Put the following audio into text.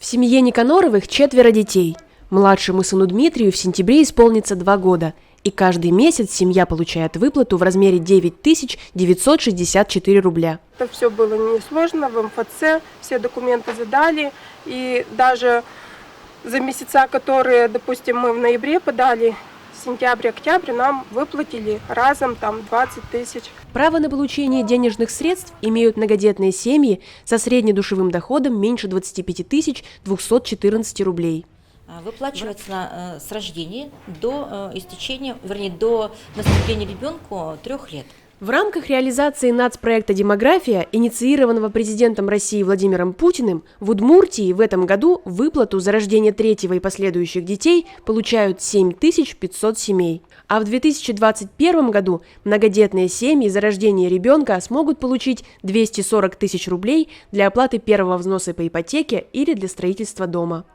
В семье Никаноровых 4 детей. Младшему сыну Дмитрию в сентябре исполнится 2 года. И каждый месяц семья получает выплату в размере 9964 рубля. Это все было несложно, в МФЦ все документы задали. И даже за месяца, которые, допустим, мы в ноябре подали, сентябрь-октябрь, нам выплатили разом 20 тысяч. Право на получение денежных средств имеют многодетные семьи со среднедушевым доходом меньше 25 214 рублей. Выплачивается с рождения до истечения, до наступления ребенку 3 лет. В рамках реализации нацпроекта «Демография», инициированного президентом России Владимиром Путиным, в Удмуртии в этом году выплату за рождение 3-го и последующих детей получают 7500 семей. А в 2021 году многодетные семьи за рождение ребенка смогут получить 240 тысяч рублей для оплаты первого взноса по ипотеке или для строительства дома.